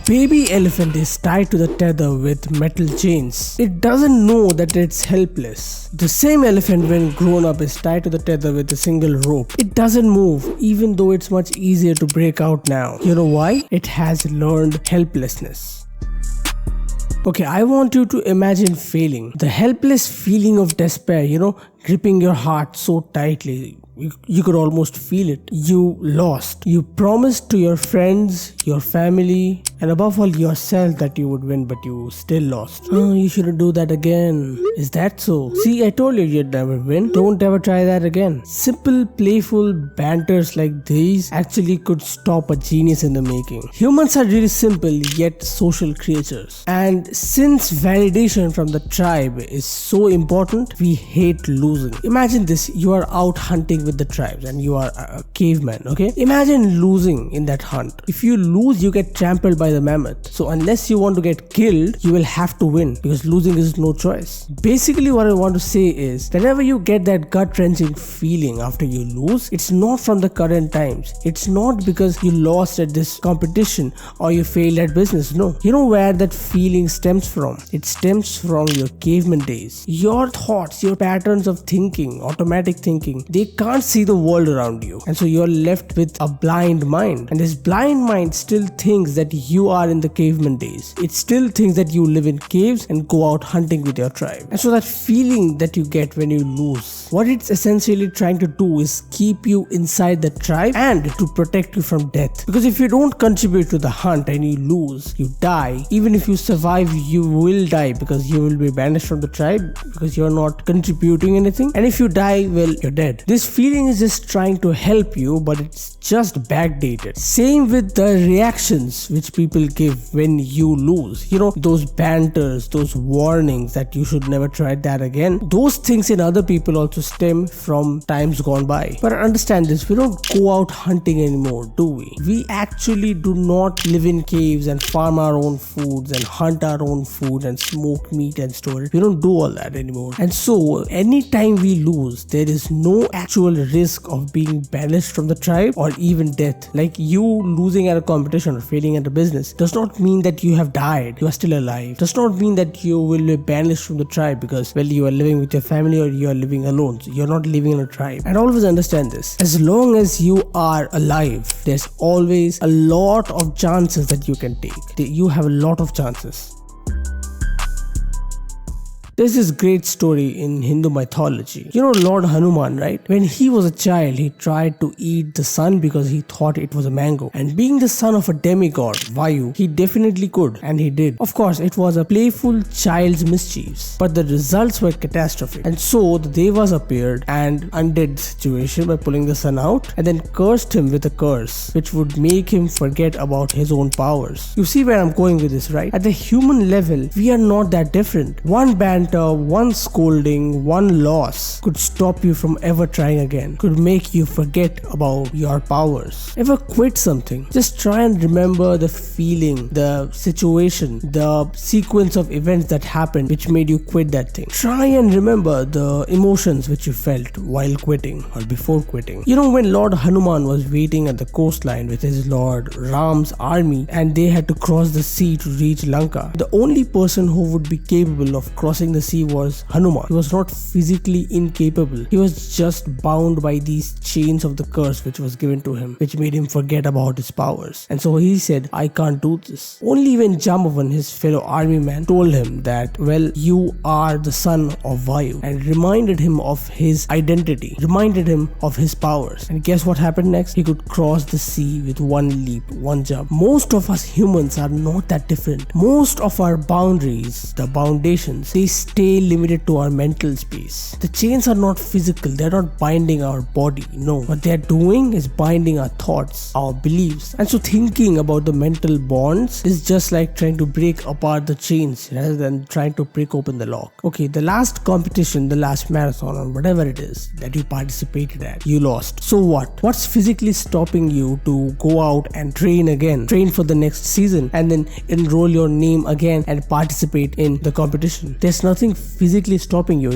baby elephant is tied to the tether with metal chains. It doesn't know that it's helpless. The same elephant when grown up is tied to the tether with a single rope. It doesn't move even though it's much easier to break out now. You know why? It has learned helplessness. Okay, I want you to imagine failing. The helpless feeling of despair, gripping your heart so tightly. You could almost feel it. You lost. You promised to your friends, your family, and above all yourself that you would win, but you still lost. Oh, you shouldn't do that again. Is that so? See, I told you you'd never win. Don't ever try that again. Simple, playful banters like these actually could stop a genius in the making. Humans are really simple yet social creatures. And since validation from the tribe is so important, we hate losing. Imagine this, you are out hunting with the tribes and you are a caveman, okay? Imagine losing in that hunt. If you lose, you get trampled by the mammoth. So unless you want to get killed, you will have to win because losing is no choice. Basically what I want to say is, whenever you get that gut-wrenching feeling after you lose, it's not from the current times. It's not because you lost at this competition or you failed at business. No. You know where that feeling stems from? It stems from your caveman days. Your thoughts, your patterns of thinking, automatic thinking, they can't see the world around you, and so you're left with a blind mind, and this blind mind still thinks that you are in the caveman days. It still thinks that you live in caves and go out hunting with your tribe. And so that feeling that you get when you lose, what it's essentially trying to do is keep you inside the tribe and to protect you from death. Because if you don't contribute to the hunt and you lose, you die. Even if you survive, you will die because you will be banished from the tribe because you're not contributing anything. And if you die, well, you're dead. This feeling is just trying to help you, but it's just backdated. Same with the reactions which people give when you lose. Those banters, those warnings that you should never try that again. Those things in other people also stem from times gone by. But understand this, we don't go out hunting anymore, do we? We actually do not live in caves and farm our own foods and hunt our own food and smoke meat and store it. We don't do all that anymore. And so anytime we lose, there is no actual risk of being banished from the tribe or even death. Like you losing at a competition or failing at a business does not mean that you have died. You are still alive. Does not mean that you will be banished from the tribe because, well, you are living with your family or you are living alone. So you're not living in a tribe. And always understand this. As long as you are alive, there's always a lot of chances that you can take. You have a lot of chances. There's this great story in Hindu mythology. Lord Hanuman, right? When he was a child, he tried to eat the sun because he thought it was a mango. And being the son of a demigod, Vayu, he definitely could, and he did. Of course, it was a playful child's mischiefs, but the results were catastrophic. And so the Devas appeared and undid the situation by pulling the sun out and then cursed him with a curse, which would make him forget about his own powers. You see where I'm going with this, right? At the human level, we are not that different. One banter, one scolding, one loss could stop you from ever trying again, could make you forget about your powers. Ever quit something? Just try and remember the feeling, the situation, the sequence of events that happened which made you quit that thing. Try and remember the emotions which you felt while quitting or before quitting. When Lord Hanuman was waiting at the coastline with his Lord Ram's army and they had to cross the sea to reach Lanka, the only person who would be capable of crossing the sea was Hanuman. He was not physically incapable. He was just bound by these chains of the curse which was given to him, which made him forget about his powers. And so he said, I can't do this. Only when Jambavan, his fellow army man, told him that, well, you are the son of Vayu, and reminded him of his identity, reminded him of his powers. And guess what happened next? He could cross the sea with one leap, one jump. Most of us humans are not that different. Most of our boundaries, the foundations, they stay limited to our mental space. The chains are not physical, they're not binding our body, no. What they're doing is binding our thoughts, our beliefs. And so thinking about the mental bonds is just like trying to break apart the chains rather than trying to break open the lock. Okay, the last competition, the last marathon or whatever it is that you participated at, you lost. So what? What's physically stopping you to go out and train again, train for the next season and then enroll your name again and participate in the competition? There's nothing physically stopping you.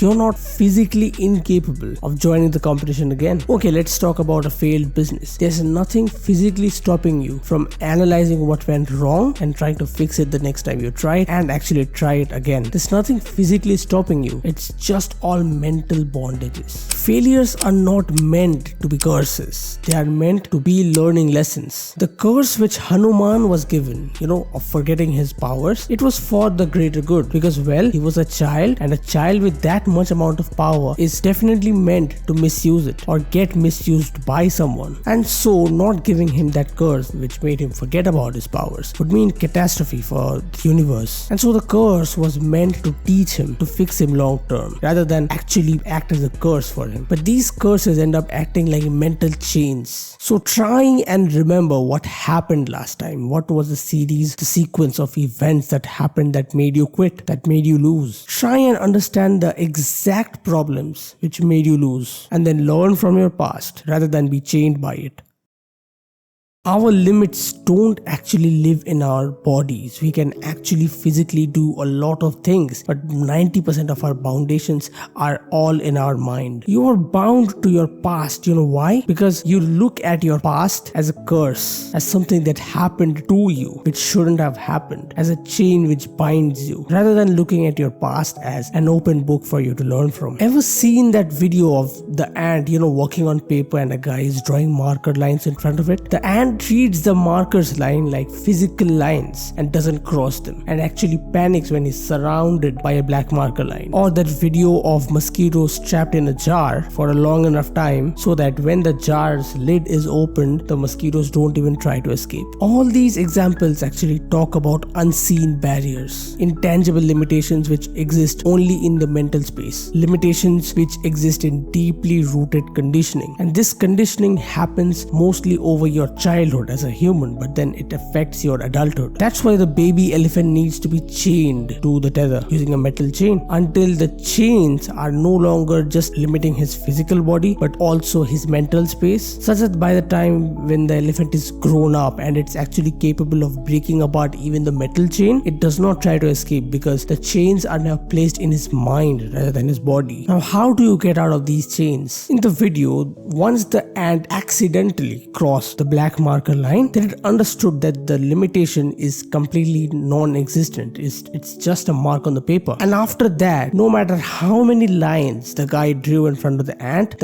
You're not physically incapable of joining the competition again. Okay, let's talk about a failed business. There's nothing physically stopping you from analyzing what went wrong and trying to fix it the next time you try it and actually try it again. There's nothing physically stopping you. It's just all mental bondages. Failures are not meant to be curses. They are meant to be learning lessons. The curse which Hanuman was given, of forgetting his powers, it was for the greater good, because well, he was a child, and a child with that much amount of power is definitely meant to misuse it or get misused by someone. And so not giving him that curse which made him forget about his powers would mean catastrophe for the universe. And so the curse was meant to teach him, to fix him long term, rather than actually act as a curse for him. But these curses end up acting like mental chains. So try and remember what happened last time. What was the sequence of events that happened that made you quit, that made you lose. Try and understand the exact problems which made you lose, and then learn from your past rather than be chained by it. Our limits don't actually live in our bodies. We can actually physically do a lot of things, but 90% of our foundations are all in our mind. You are bound to your past. You know why? Because you look at your past as a curse, as something that happened to you, which shouldn't have happened, as a chain which binds you, rather than looking at your past as an open book for you to learn from. Ever seen that video of the ant, working on paper and a guy is drawing marker lines in front of it? The ant treats the markers line like physical lines and doesn't cross them, and actually panics when he's surrounded by a black marker line. Or that video of mosquitoes trapped in a jar for a long enough time so that when the jar's lid is opened, the mosquitoes don't even try to escape. All these examples actually talk about unseen barriers, intangible limitations which exist only in the mental space, limitations which exist in deeply rooted conditioning. And this conditioning happens mostly over your childhood as a human, but then it affects your adulthood. That's why the baby elephant needs to be chained to the tether using a metal chain until the chains are no longer just limiting his physical body but also his mental space, such that by the time when the elephant is grown up and it's actually capable of breaking apart even the metal chain, it does not try to escape because the chains are now placed in his mind rather than his body. Now, how do you get out of these chains? In the video, once the ant accidentally crossed the black marker line, then it understood that the limitation is completely non-existent. It's just a mark on the paper. And after that, no matter how many lines the guy drew in front of the ant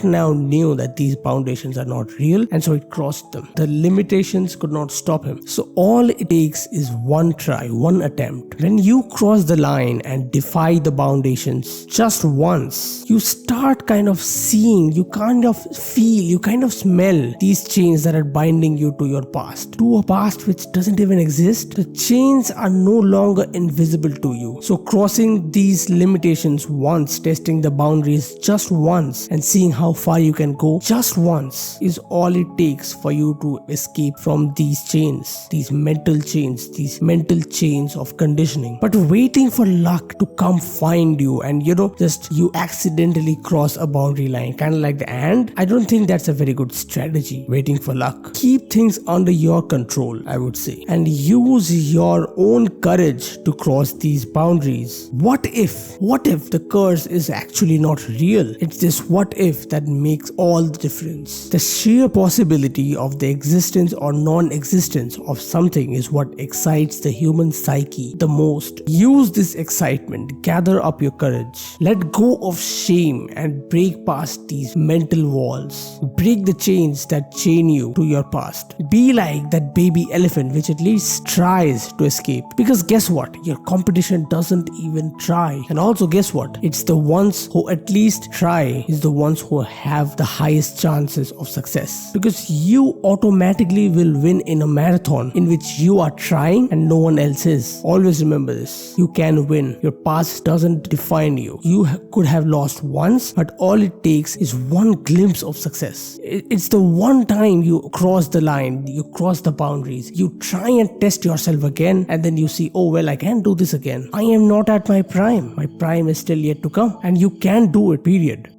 now knew that these foundations are not real, and so it crossed them. The limitations could not stop him. So all it takes is one try, one attempt. When you cross the line and defy the foundations just once, you start kind of seeing, you kind of feel, you kind of smell these chains that are binding you to your past, to a past which doesn't even exist. The chains are no longer invisible to you. So crossing these limitations once, testing the boundaries just once, and seeing how far you can go just once is all it takes for you to escape from these chains, these mental chains of conditioning. But waiting for luck to come find you and just you accidentally cross a boundary line, kind of like the ant, I don't think that's a very good strategy, waiting for luck. Keep things under your control, I would say, and use your own courage to cross these boundaries. What if the curse is actually not real? It's this what if that makes all the difference. The sheer possibility of the existence or non-existence of something is what excites the human psyche the most. Use this excitement, gather up your courage, let go of shame and break past these mental walls. Break the chains that chain you to your past. Be like that baby elephant which at least tries to escape. Because guess what? Your competition doesn't even try. And also guess what? It's the ones who at least try is the ones who have the highest chances of success. Because you automatically will win in a marathon in which you are trying and no one else is. Always remember this. You can win. Your past doesn't define you. You could have lost once, but all it takes is one glimpse of success. It's the one time you cross the line, you cross the boundaries, you try and test yourself again, and then you see, oh well, I can do this again. I am not at my prime. My prime is still yet to come, and you can do it, period.